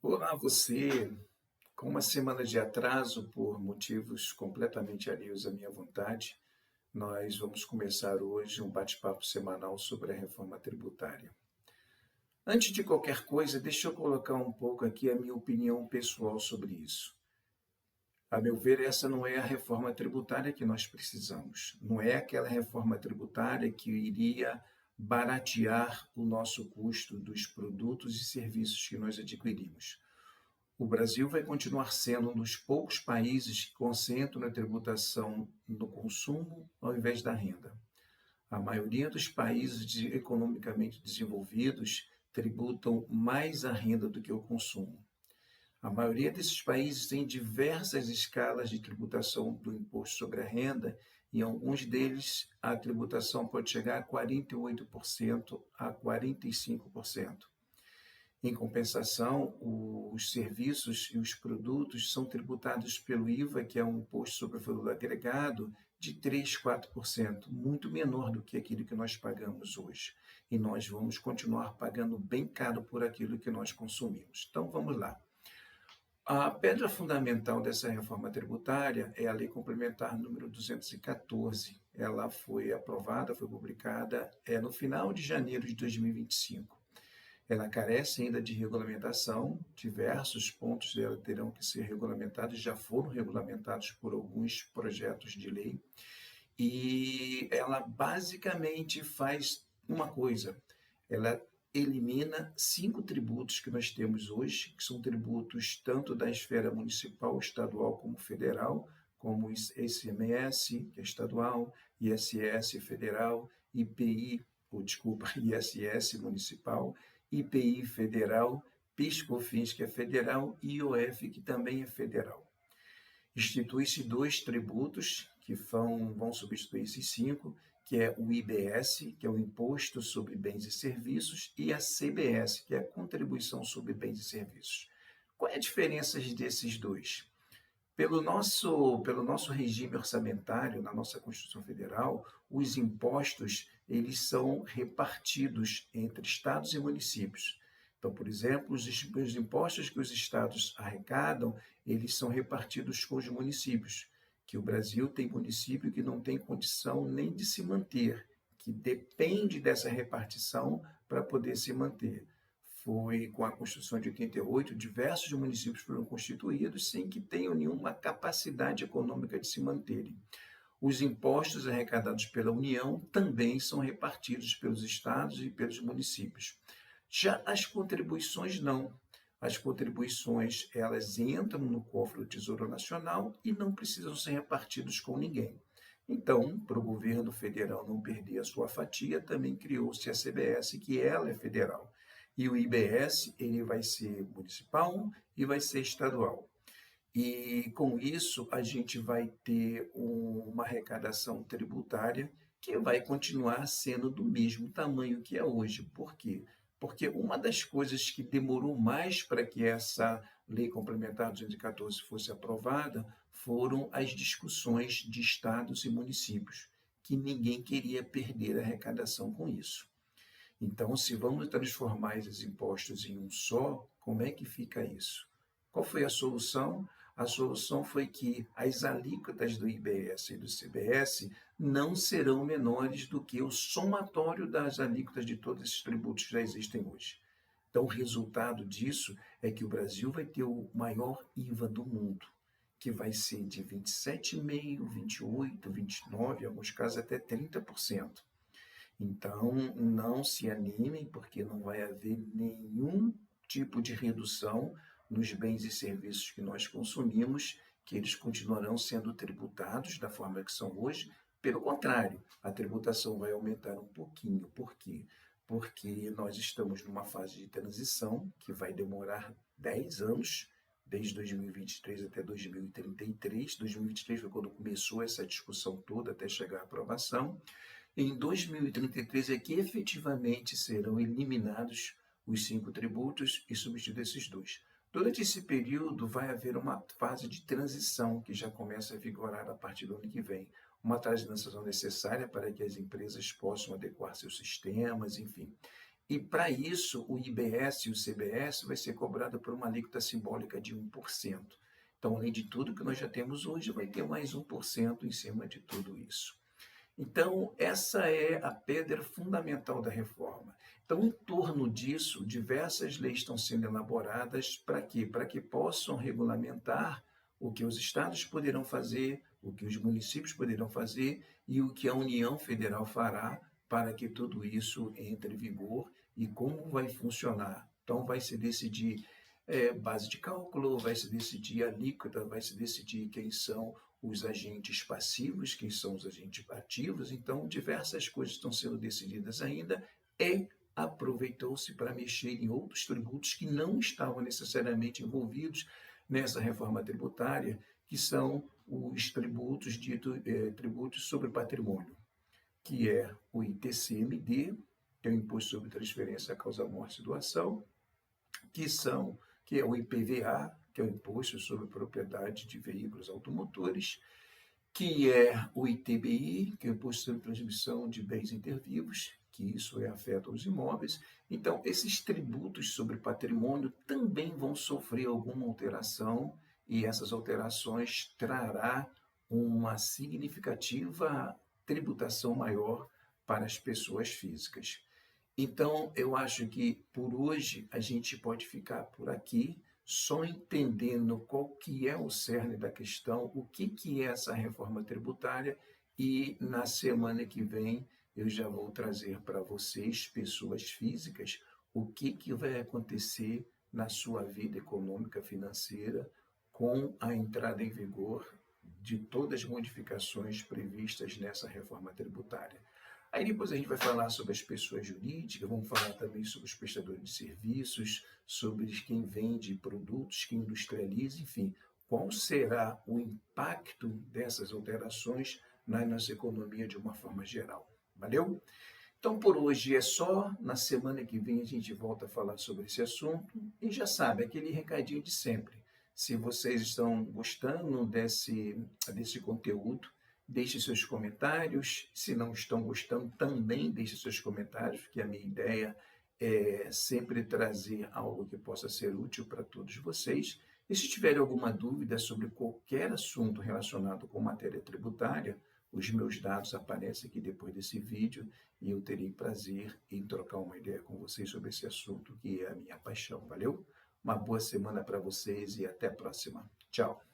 Olá, você. Com uma semana de atraso por motivos completamente alheios à minha vontade, nós vamos começar hoje um bate-papo semanal sobre a reforma tributária. Antes de qualquer coisa, deixa eu colocar um pouco aqui a minha opinião pessoal sobre isso. A meu ver, essa não é a reforma tributária que nós precisamos. Não é aquela reforma tributária que iria baratear o nosso custo dos produtos e serviços que nós adquirimos. O Brasil vai continuar sendo um dos poucos países que concentram a tributação no consumo ao invés da renda. A maioria dos países economicamente desenvolvidos tributam mais a renda do que o consumo. A maioria desses países tem diversas escalas de tributação do imposto sobre a renda, e em alguns deles a tributação pode chegar a 48% a 45%. Em compensação, os serviços e os produtos são tributados pelo IVA, que é um imposto sobre o valor agregado, de 3, 4%, muito menor do que aquilo que nós pagamos hoje. E nós vamos continuar pagando bem caro por aquilo que nós consumimos. Então, vamos lá. A pedra fundamental dessa reforma tributária é a Lei Complementar número 214. Ela foi aprovada, foi publicada no final de janeiro de 2025. Ela carece ainda de regulamentação, diversos pontos dela terão que ser regulamentados, já foram regulamentados por alguns projetos de lei, e ela basicamente faz uma coisa: ela elimina 5 tributos que nós temos hoje, que são tributos tanto da esfera municipal, estadual como federal, como ICMS, que é estadual, ISS federal, IPI, ISS municipal, IPI federal, PIS/COFINS, que é federal, e IOF, que também é federal. Institui-se 2 tributos que vão substituir esses 5, que é o IBS, que é o Imposto sobre Bens e Serviços, e a CBS, que é a Contribuição sobre Bens e Serviços. Qual é a diferença desses dois? Pelo nosso regime orçamentário, na nossa Constituição Federal, os impostos eles são repartidos entre estados e municípios. Então, por exemplo, os impostos que os estados arrecadam, eles são repartidos com os municípios, que o Brasil tem município que não tem condição nem de se manter, que depende dessa repartição para poder se manter. Foi com a Constituição de 88, diversos municípios foram constituídos sem que tenham nenhuma capacidade econômica de se manterem. Os impostos arrecadados pela União também são repartidos pelos estados e pelos municípios. Já as contribuições não. As contribuições, elas entram no cofre do Tesouro Nacional e não precisam ser repartidas com ninguém. Então, para o governo federal não perder a sua fatia, também criou-se a CBS, que ela é federal. E o IBS, ele vai ser municipal e vai ser estadual. E com isso, a gente vai ter uma arrecadação tributária que vai continuar sendo do mesmo tamanho que é hoje. Por quê? Porque uma das coisas que demorou mais para que essa Lei Complementar 214 fosse aprovada foram as discussões de estados e municípios, que ninguém queria perder a arrecadação com isso. Então, se vamos transformar esses impostos em um só, como é que fica isso? Qual foi a solução? A solução foi que as alíquotas do IBS e do CBS não serão menores do que o somatório das alíquotas de todos esses tributos que já existem hoje. Então, o resultado disso é que o Brasil vai ter o maior IVA do mundo, que vai ser de 27,5%, 28%, 29%, em alguns casos até 30%. Então, não se animem, porque não vai haver nenhum tipo de redução nos bens e serviços que nós consumimos, que eles continuarão sendo tributados da forma que são hoje. Pelo contrário, a tributação vai aumentar um pouquinho. Por quê? Porque nós estamos numa fase de transição que vai demorar 10 anos, desde 2023 até 2033. 2023 foi quando começou essa discussão toda até chegar à aprovação. Em 2033 é que efetivamente serão eliminados os 5 tributos e substituídos esses 2. Durante esse período vai haver uma fase de transição que já começa a vigorar a partir do ano que vem. Uma transição necessária para que as empresas possam adequar seus sistemas, enfim. E para isso, o IBS e o CBS vai ser cobrado por uma alíquota simbólica de 1%. Então, além de tudo que nós já temos hoje, vai ter mais 1% em cima de tudo isso. Então, essa é a pedra fundamental da reforma. Então, em torno disso, diversas leis estão sendo elaboradas para quê? Para que possam regulamentar o que os estados poderão fazer, o que os municípios poderão fazer e o que a União Federal fará para que tudo isso entre em vigor e como vai funcionar. Então, vai se decidir base de cálculo, vai se decidir alíquota, vai se decidir quem são os agentes passivos, quem são os agentes ativos. Então, diversas coisas estão sendo decididas ainda e aproveitou-se para mexer em outros tributos que não estavam necessariamente envolvidos nessa reforma tributária, que são os tributos tributos sobre patrimônio, que é o ITCMD, que é o Imposto sobre Transferência, Causa Morte e Doação, que é o IPVA, que é o Imposto sobre Propriedade de Veículos Automotores, que é o ITBI, que é o Imposto sobre Transmissão de Bens Intervivos, que isso afeta os imóveis. Então, esses tributos sobre patrimônio também vão sofrer alguma alteração e essas alterações trará uma significativa tributação maior para as pessoas físicas. Então, eu acho que por hoje a gente pode ficar por aqui, só entendendo qual que é o cerne da questão, o que é essa reforma tributária, e na semana que vem eu já vou trazer para vocês, pessoas físicas, o que vai acontecer na sua vida econômica financeira com a entrada em vigor de todas as modificações previstas nessa reforma tributária. Aí depois a gente vai falar sobre as pessoas jurídicas, vamos falar também sobre os prestadores de serviços, sobre quem vende produtos, quem industrializa, enfim, qual será o impacto dessas alterações na nossa economia de uma forma geral. Valeu? Então por hoje é só, na semana que vem a gente volta a falar sobre esse assunto e já sabe, aquele recadinho de sempre. Se vocês estão gostando desse conteúdo, deixe seus comentários. Se não estão gostando, também deixe seus comentários, porque a minha ideia é sempre trazer algo que possa ser útil para todos vocês. E se tiverem alguma dúvida sobre qualquer assunto relacionado com matéria tributária, os meus dados aparecem aqui depois desse vídeo e eu terei prazer em trocar uma ideia com vocês sobre esse assunto que é a minha paixão. Valeu? Uma boa semana para vocês e até a próxima. Tchau!